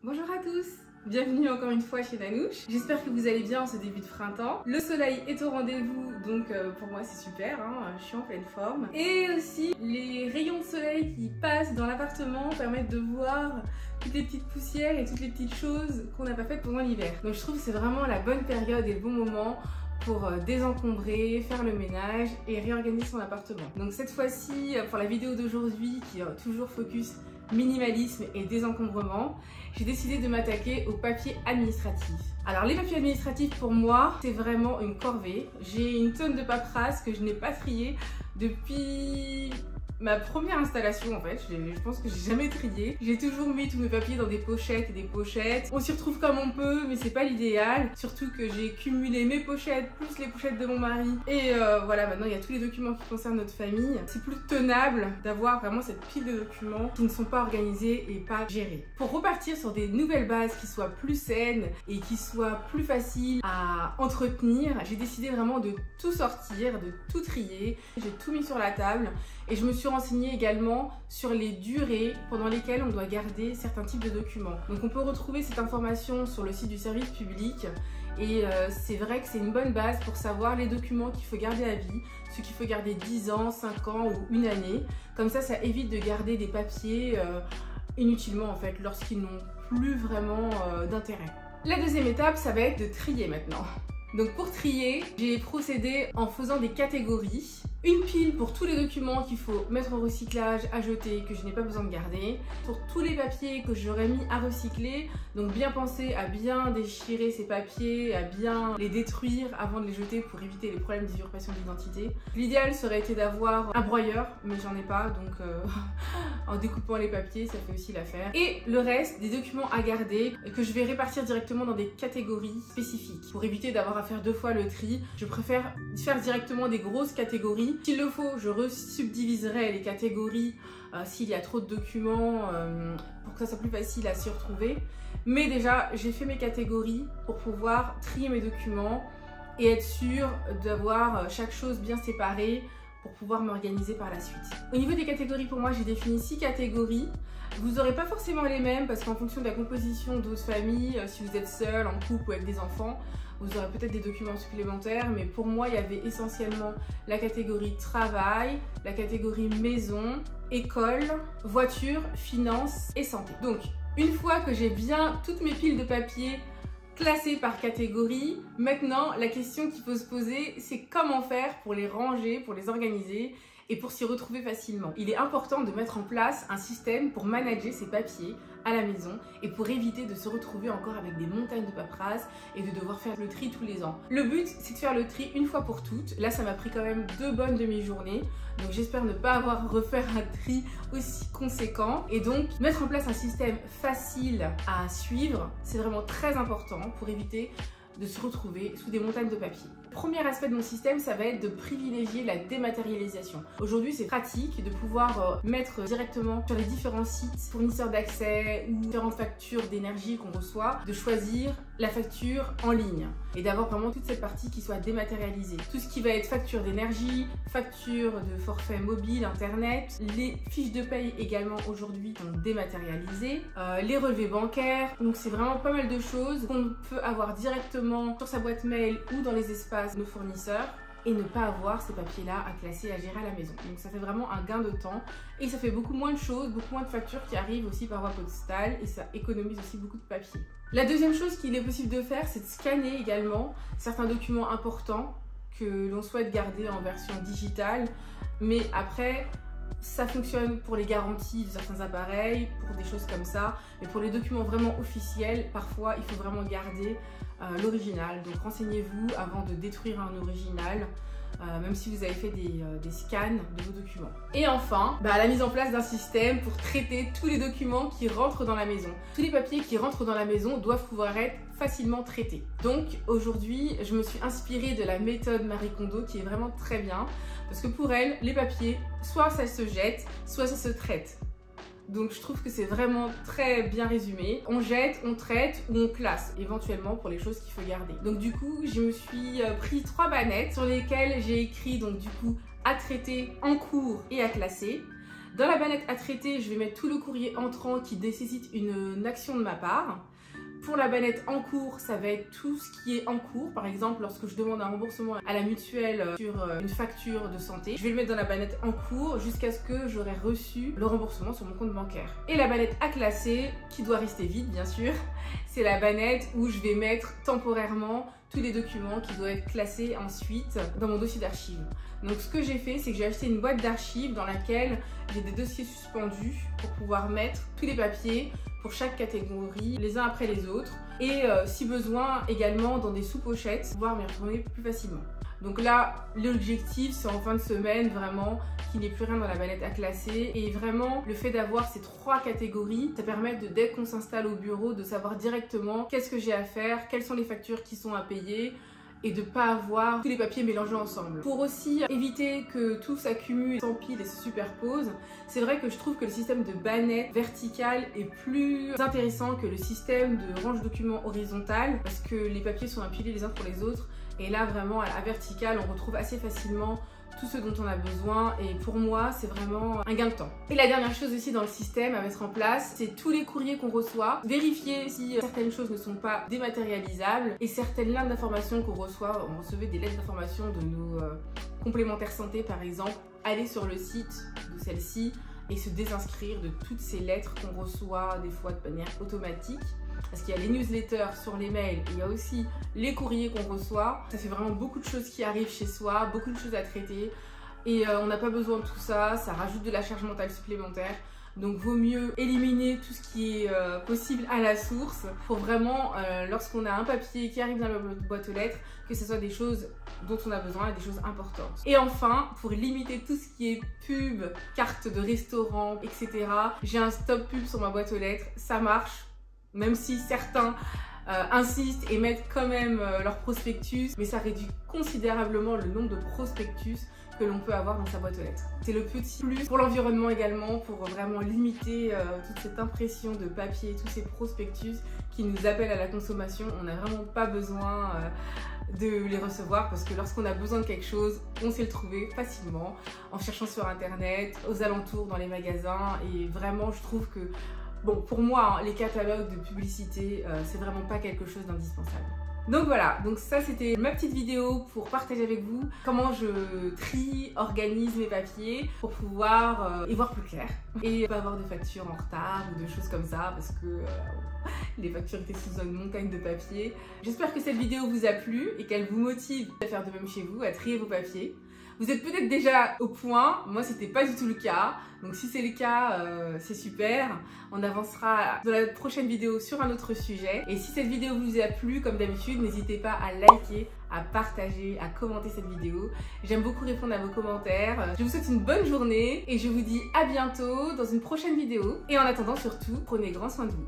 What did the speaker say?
Bonjour à tous, bienvenue encore une fois chez Nanouche. J'espère que vous allez bien en ce début de printemps. Le soleil est au rendez-vous, donc pour moi c'est super, je suis en pleine forme. Et aussi, les rayons de soleil qui passent dans l'appartement permettent de voir toutes les petites poussières et toutes les petites choses qu'on n'a pas faites pendant l'hiver. Donc je trouve que c'est vraiment la bonne période et le bon moment pour désencombrer, faire le ménage et réorganiser son appartement. Donc cette fois-ci, pour la vidéo d'aujourd'hui qui est toujours focus minimalisme et désencombrement, j'ai décidé de m'attaquer aux papiers administratifs. Alors les papiers administratifs pour moi, c'est vraiment une corvée. J'ai une tonne de paperasse que je n'ai pas triée depuis ma première installation en fait. Je pense que j'ai jamais trié. J'ai toujours mis tous mes papiers dans des pochettes et des pochettes. On s'y retrouve comme on peut, mais c'est pas l'idéal. Surtout que j'ai cumulé mes pochettes plus les pochettes de mon mari. Et voilà, maintenant il y a tous les documents qui concernent notre famille. C'est plus tenable d'avoir vraiment cette pile de documents qui ne sont pas organisés et pas gérés. Pour repartir sur des nouvelles bases qui soient plus saines et qui soient plus faciles à entretenir, j'ai décidé vraiment de tout sortir, de tout trier. J'ai tout mis sur la table et je me suis renseignée également sur les durées pendant lesquelles on doit garder certains types de documents. Donc on peut retrouver cette information sur le site du service public et c'est vrai que c'est une bonne base pour savoir les documents qu'il faut garder à vie, ceux qu'il faut garder 10 ans, 5 ans ou une année. Comme ça évite de garder des papiers inutilement en fait lorsqu'ils n'ont plus vraiment d'intérêt. La deuxième étape, ça va être de trier maintenant. Donc pour trier, j'ai procédé en faisant des catégories. Une pile pour tous les documents qu'il faut mettre au recyclage, à jeter, que je n'ai pas besoin de garder. Pour tous les papiers que j'aurais mis à recycler, donc bien penser à bien déchirer ces papiers, à bien les détruire avant de les jeter pour éviter les problèmes d'usurpation d'identité. L'idéal serait été d'avoir un broyeur, mais j'en ai pas, donc en découpant les papiers, ça fait aussi l'affaire. Et le reste des documents à garder, que je vais répartir directement dans des catégories spécifiques. Pour éviter d'avoir à faire deux fois le tri, je préfère faire directement des grosses catégories. S'il le faut, je resubdiviserai les catégories s'il y a trop de documents pour que ça soit plus facile à s'y retrouver. Mais déjà, j'ai fait mes catégories pour pouvoir trier mes documents et être sûre d'avoir chaque chose bien séparée pour pouvoir m'organiser par la suite. Au niveau des catégories, pour moi, j'ai défini 6 catégories. Vous n'aurez pas forcément les mêmes parce qu'en fonction de la composition de votre famille, si vous êtes seul, en couple ou avec des enfants, vous aurez peut-être des documents supplémentaires, mais pour moi, il y avait essentiellement la catégorie travail, la catégorie maison, école, voiture, finances et santé. Donc, une fois que j'ai bien toutes mes piles de papier classées par catégorie, maintenant, la question qu'il faut se poser, c'est comment faire pour les ranger, pour les organiser et pour s'y retrouver facilement. Il est important de mettre en place un système pour manager ces papiers à la maison et pour éviter de se retrouver encore avec des montagnes de paperasse et de devoir faire le tri tous les ans. Le but, c'est de faire le tri une fois pour toutes. Là, ça m'a pris quand même 2 bonnes demi-journées, donc j'espère ne pas avoir à refaire un tri aussi conséquent. Et donc, mettre en place un système facile à suivre, c'est vraiment très important pour éviter de se retrouver sous des montagnes de papier. Le premier aspect de mon système, ça va être de privilégier la dématérialisation. Aujourd'hui, c'est pratique de pouvoir mettre directement sur les différents sites fournisseurs d'accès ou différentes factures d'énergie qu'on reçoit, de choisir la facture en ligne et d'avoir vraiment toute cette partie qui soit dématérialisée. Tout ce qui va être facture d'énergie, facture de forfait mobile, internet, les fiches de paye également aujourd'hui sont dématérialisées, les relevés bancaires. Donc c'est vraiment pas mal de choses qu'on peut avoir directement sur sa boîte mail ou dans les espaces de nos fournisseurs et ne pas avoir ces papiers-là à classer, à gérer à la maison. Donc ça fait vraiment un gain de temps et ça fait beaucoup moins de choses, beaucoup moins de factures qui arrivent aussi par voie postale et ça économise aussi beaucoup de papier. La deuxième chose qu'il est possible de faire, c'est de scanner également certains documents importants que l'on souhaite garder en version digitale, mais après ça fonctionne pour les garanties de certains appareils, pour des choses comme ça, mais pour les documents vraiment officiels, parfois il faut vraiment garder l'original. Donc renseignez-vous avant de détruire un original, même si vous avez fait des scans de vos documents. Et enfin, la mise en place d'un système pour traiter tous les documents qui rentrent dans la maison. Tous les papiers qui rentrent dans la maison doivent pouvoir être facilement traités. Donc aujourd'hui, je me suis inspirée de la méthode Marie Kondo qui est vraiment très bien parce que pour elle, les papiers, soit ça se jette, soit ça se traite. Donc je trouve que c'est vraiment très bien résumé. On jette, on traite ou on classe éventuellement pour les choses qu'il faut garder. Donc du coup, je me suis pris 3 bannettes sur lesquelles j'ai écrit donc du coup à traiter, en cours et à classer. Dans la banette à traiter, je vais mettre tout le courrier entrant qui nécessite une action de ma part. Pour la banette en cours, ça va être tout ce qui est en cours. Par exemple, lorsque je demande un remboursement à la mutuelle sur une facture de santé, je vais le mettre dans la banette en cours jusqu'à ce que j'aurai reçu le remboursement sur mon compte bancaire. Et la banette à classer, qui doit rester vide bien sûr, c'est la banette où je vais mettre temporairement tous les documents qui doivent être classés ensuite dans mon dossier d'archives. Donc ce que j'ai fait, c'est que j'ai acheté une boîte d'archives dans laquelle j'ai des dossiers suspendus pour pouvoir mettre tous les papiers pour chaque catégorie, les uns après les autres, et si besoin également dans des sous-pochettes, pour pouvoir m'y retourner plus facilement. Donc là, l'objectif c'est en fin de semaine vraiment qu'il n'y ait plus rien dans la banette à classer, et vraiment le fait d'avoir ces 3 catégories, ça permet de, dès qu'on s'installe au bureau, de savoir directement qu'est-ce que j'ai à faire, quelles sont les factures qui sont à payer, et de ne pas avoir tous les papiers mélangés ensemble. Pour aussi éviter que tout s'accumule, s'empile et se superpose, c'est vrai que je trouve que le système de banette verticale est plus intéressant que le système de range documents horizontal, parce que les papiers sont empilés les uns pour les autres, et là vraiment à verticale on retrouve assez facilement tout ce dont on a besoin, et pour moi c'est vraiment un gain de temps. Et la dernière chose aussi dans le système à mettre en place, c'est tous les courriers qu'on reçoit, vérifier si certaines choses ne sont pas dématérialisables, et certaines lettres d'information qu'on reçoit, on recevait des lettres d'information de nos complémentaires santé par exemple, aller sur le site de celle-ci et se désinscrire de toutes ces lettres qu'on reçoit des fois de manière automatique. Parce qu'il y a les newsletters sur les mails, et il y a aussi les courriers qu'on reçoit. Ça fait vraiment beaucoup de choses qui arrivent chez soi, beaucoup de choses à traiter. Et on n'a pas besoin de tout ça, ça rajoute de la charge mentale supplémentaire. Donc vaut mieux éliminer tout ce qui est possible à la source pour vraiment, lorsqu'on a un papier qui arrive dans la boîte aux lettres, que ce soit des choses dont on a besoin et des choses importantes. Et enfin, pour limiter tout ce qui est pub, carte de restaurant, etc., j'ai un stop pub sur ma boîte aux lettres, ça marche. Même si certains insistent et mettent quand même leur prospectus, mais ça réduit considérablement le nombre de prospectus que l'on peut avoir dans sa boîte aux lettres. C'est le petit plus pour l'environnement également, pour vraiment limiter toute cette impression de papier, tous ces prospectus qui nous appellent à la consommation. On n'a vraiment pas besoin de les recevoir, parce que lorsqu'on a besoin de quelque chose, on sait le trouver facilement en cherchant sur internet, aux alentours, dans les magasins. Et vraiment je trouve que bon, pour moi, les catalogues de publicité, c'est vraiment pas quelque chose d'indispensable. Donc voilà, donc ça c'était ma petite vidéo pour partager avec vous comment je trie, organise mes papiers pour pouvoir y voir plus clair et pas avoir de factures en retard ou de choses comme ça, parce que les factures étaient sous une montagne de papier. J'espère que cette vidéo vous a plu et qu'elle vous motive à faire de même chez vous, à trier vos papiers. Vous êtes peut-être déjà au point, moi c'était pas du tout le cas, donc si c'est le cas, c'est super. On avancera dans la prochaine vidéo sur un autre sujet. Et si cette vidéo vous a plu, comme d'habitude, n'hésitez pas à liker, à partager, à commenter cette vidéo. J'aime beaucoup répondre à vos commentaires. Je vous souhaite une bonne journée et je vous dis à bientôt dans une prochaine vidéo. Et en attendant surtout, prenez grand soin de vous.